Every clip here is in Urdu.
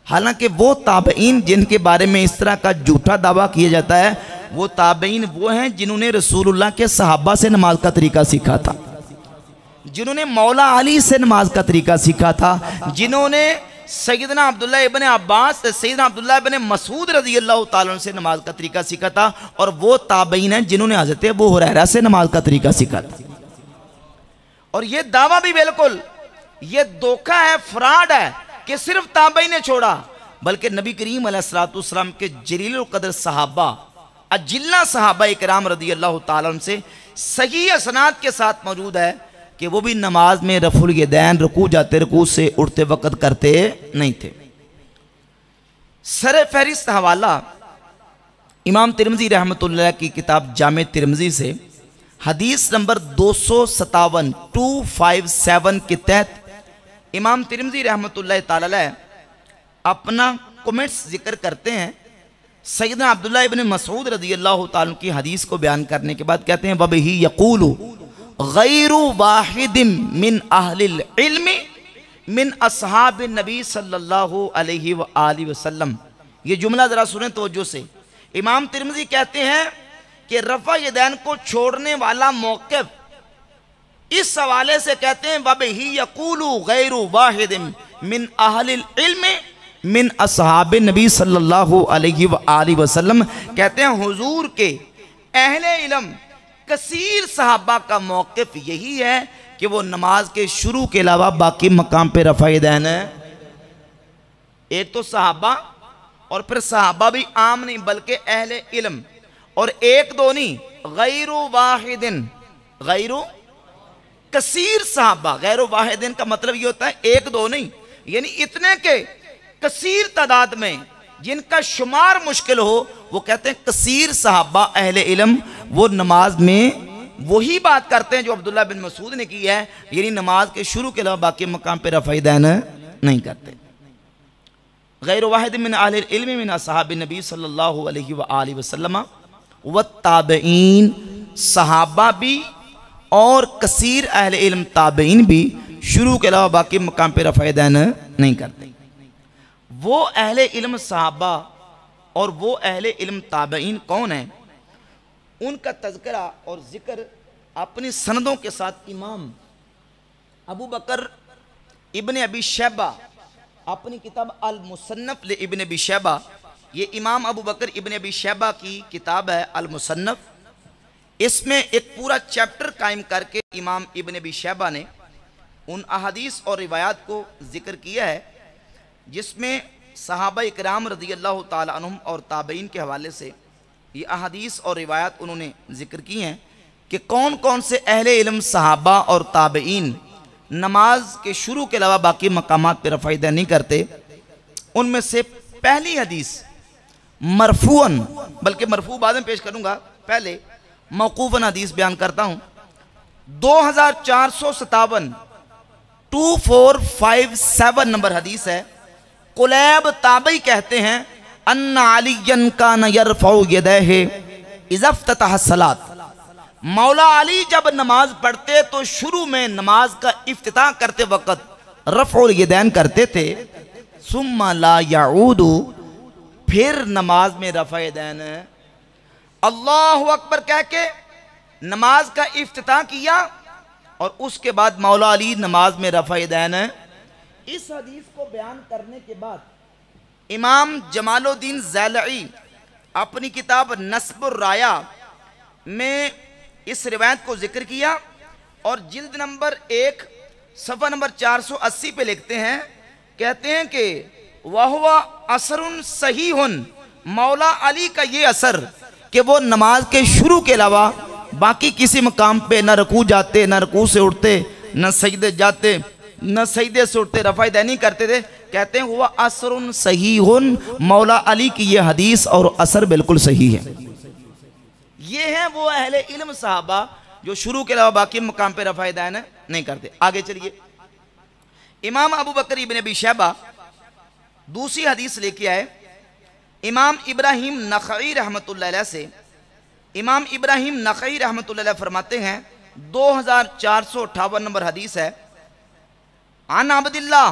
حالانکہ وہ تابعین جن کے بارے میں اس طرح کا جھوٹا دعویٰ کیا جاتا ہے وہ تابعین وہ ہیں جنہوں نے رسول اللہ کے صحابہ سے نماز کا طریقہ سیکھا تھا، جنہوں نے مولا علی سے نماز کا طریقہ سیکھا تھا، جنہوں نے سیدنا عبداللہ ابن عباس، سیدنا عبداللہ ابن مسعود رضی اللہ تعالیٰ عنہ سے نماز کا طریقہ سیکھا تھا، اور وہ تابعین ہیں جنہوں نے حضرت ابو ہریرہ سے نماز کا طریقہ سیکھا تھا۔ اور یہ دعویٰ بھی بالکل یہ دھوکہ ہے، فراڈ ہے کہ صرف تابعین نے چھوڑا، بلکہ نبی کریم علیہ السلام کے جلیل القدر صحابہ، اجلہ صحابہ اکرام رضی اللہ تعالیٰ عنہ سے صحیح اسناد کے ساتھ موجود ہے کہ وہ بھی نماز میں رفع الیدین رکوع جاتے رکوع سے اٹھتے وقت کرتے نہیں تھے۔ سر فہرست حوالہ امام ترمذی رحمۃ اللہ کی کتاب جامع ترمذی سے حدیث نمبر 257 کے تحت امام ترمذی رحمۃ اللہ تعالی اپنا کومنٹس ذکر کرتے ہیں۔ سیدنا عبداللہ ابن مسعود رضی اللہ تعالیٰ کی حدیث کو بیان کرنے کے بعد کہتے ہیں وَبِهِ يَقُولُ غَيْرُ وَاحِدٍ مِّنْ أَهْلِ الْعِلْمِ مِّنْ أَصْحَابِ النَّبِي صلی اللہ علیہ وآلہ وسلم۔ یہ جملہ ذرا سنیں توجہ سے۔ امام ترمذی کہتے ہیں کہ رفع یدین کو چھوڑنے والا موقف اس حوالے سے کہتے ہیں وَبِهِ يَقُولُ غَيْرُ وَاحِدٍ مِّنْ أَهْلِ الْعِلْمِ من اصحاب نبی صلی اللہ علیہ وآلہ وسلم، کہتے ہیں حضور کے اہل علم کثیر صحابہ کا موقف یہی ہے کہ وہ نماز کے شروع کے علاوہ باقی مقام پہ رفع یدین ہے۔ ایک تو صحابہ، اور پھر صحابہ بھی عام نہیں بلکہ اہل علم، اور ایک دو نہیں، غیر واحدن، غیر کثیر صحابہ۔ غیر واحدن کا مطلب یہ ہوتا ہے ایک دو نہیں، یعنی اتنے کہ کثیر تعداد میں جن کا شمار مشکل ہو، وہ کہتے ہیں کثیر صحابہ اہل علم وہ نماز میں وہی بات کرتے ہیں جو عبداللہ بن مسعود نے کی ہے، یعنی نماز کے شروع کے علاوہ باقی مقام پہ رفع یدین نہیں کرتے۔ غیر واحد من اہل العلم من اصحاب النبی صلی اللہ علیہ وآلہ وسلم والتابعین، صحابہ بھی اور کثیر اہل علم تابعین بھی شروع کے علاوہ باقی مقام پہ رفع یدین نہیں کرتے۔ وہ اہل علم صحابہ اور وہ اہل علم تابعین کون ہیں؟ ان کا تذکرہ اور ذکر اپنی سندوں کے ساتھ امام ابو بکر ابن ابی شیبہ اپنی کتاب المصنف لابن ابی شیبہ، یہ امام ابو بکر ابن ابی شیبہ کی کتاب ہے المصنف، اس میں ایک پورا چیپٹر قائم کر کے امام ابن ابی شیبہ نے ان احادیث اور روایات کو ذکر کیا ہے جس میں صحابہ اکرام رضی اللہ تعالی عنہم اور تابعین کے حوالے سے یہ احادیث اور روایات انہوں نے ذکر کی ہیں کہ کون کون سے اہل علم صحابہ اور تابعین نماز کے شروع کے علاوہ باقی مقامات پہ رفع یدین نہیں کرتے۔ ان میں سے پہلی حدیث مرفوعاً، بلکہ مرفوع بعد میں پیش کروں گا، پہلے موقوفاً حدیث بیان کرتا ہوں۔ 2457 2457 نمبر حدیث ہے۔ قلیب تابعی کہتے ہیں ان علیًا کان یرفع یدیہ اذا افتتح الصلاۃ، مولا علی جب نماز پڑھتے تو شروع میں نماز کا افتتاح کرتے وقت رفع الیدین کرتے تھے، ثم لا یعود، پھر نماز میں رفع یدین اللہ اکبر کہہ کے نماز کا افتتاح کیا اور اس کے بعد مولا علی نماز میں رفع یدین۔ اس حدیث کو بیان کرنے کے بعد امام جمال الدین زیلعی اپنی کتاب نصب الرایہ میں اس روایت کو ذکر کیا اور جلد نمبر 1 صفحہ نمبر 480 پہ لکھتے ہیں، کہتے ہیں کہ وَهُوَ اثر صحیح، مولا علی کا یہ اثر کہ وہ نماز کے شروع کے علاوہ باقی کسی مقام پہ نہ رکوع جاتے، نہ رکوع سے اٹھتے، نہ سجدے جاتے، نہ سجدے سے اٹھتے، رفع یدین نہیں کرتے تھے۔ کہتے ہیں وہ اثر صحیح، مولا علی کی یہ حدیث اور اثر بالکل صحیح ہے۔ یہ ہیں وہ اہل علم صحابہ جو شروع کے علاوہ باقی مقام پہ رفع یدین نہیں کرتے۔ آگے چلیے، امام ابو بکر ابن ابی شیبہ دوسری حدیث لے کے آئے امام ابراہیم نخعی رحمۃ اللہ علیہ سے۔ امام ابراہیم نخعی رحمۃ اللہ علیہ فرماتے ہیں 2458 نمبر حدیث ہے، عن عبداللہ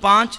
5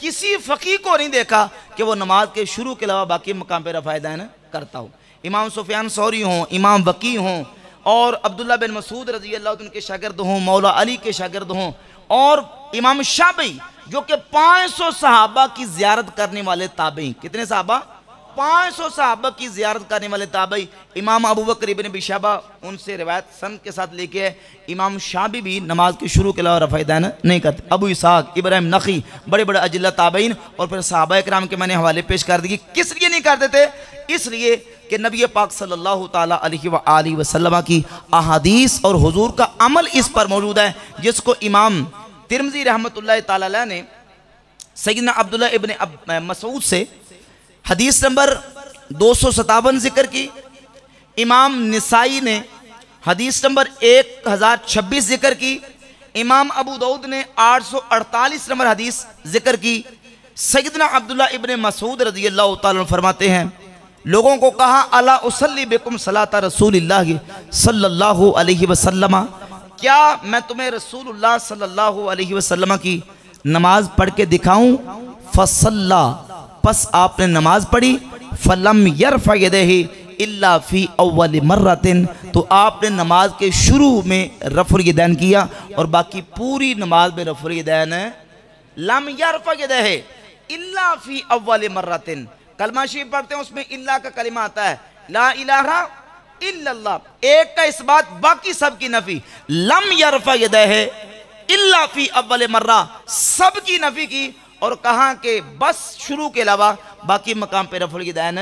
کسی فقیہ کو نہیں دیکھا کہ وہ نماز کے شروع کے علاوہ باقی مقام پہ رفع دین کرتا ہو۔ امام سفیان ثوری ہوں، امام وقی ہوں، اور عبداللہ بن مسعود رضی اللہ عنہ کے شاگرد ہوں، مولا علی کے شاگرد ہوں، اور امام شافعی جو کہ 500 صحابہ کی زیارت کرنے والے تابعی، کتنے صحابہ؟ 500 صحابہ کی زیارت کرنے والے تابعی، امام ابو بکر ابن ابی شیبہ ان سے روایت سند کے ساتھ لے کے ہے، امام شافعی بھی نماز کے شروع کے علاوہ رفع دین نہیں کرتے، ابو اسحاق، ابراہیم نخعی، بڑے بڑے اجلہ تابعین، اور پھر صحابہ اکرام کے میں نے حوالے پیش کر دی۔ کس لیے نہیں کرتے تھے؟ اس لیے کہ نبی پاک صلی اللہ تعالیٰ علیہ وآلہ وسلم کی احادیث اور حضور کا عمل اس پر موجود ہے، جس کو امام ترمذی رحمت اللہ تعالیٰ علیہ نے سیدنا عبداللہ ابن مسعود سے حدیث نمبر 257 ذکر کی، امام نسائی نے حدیث نمبر 1026 ذکر کی، امام ابو داؤد نے 848 نمبر حدیث ذکر کی۔ سیدنا عبداللہ ابن مسعود رضی اللہ تعالیٰ عنہ فرماتے ہیں، لوگوں کو کہا الا اصلی بکم صلاۃ رسول اللہ صلی اللہ علیہ وسلم، کیا میں تمہیں رسول اللہ صلی اللہ علیہ وسلم کی نماز پڑھ کے دکھاؤں؟ فصلا، پس آپ نے نماز پڑھی، فلم یرفع یدیہ الا فی اول مرۃ، تو آپ نے نماز کے شروع میں رفع الیدین کیا اور باقی پوری نماز میں رفع الیدین لم یرفع یدیہ الا فی اول مرۃ۔ کلمہ شریف پڑھتے ہیں، اس میں اللہ کا کلمہ آتا ہے، لا الہ الا اللہ، ایک کا اس بات باقی سب کی نفی، لم یرفع یدیہ الا فی اول مرہ، سب کی نفی کی اور کہا کہ بس شروع کے علاوہ باقی مقام پہ رفع الیدین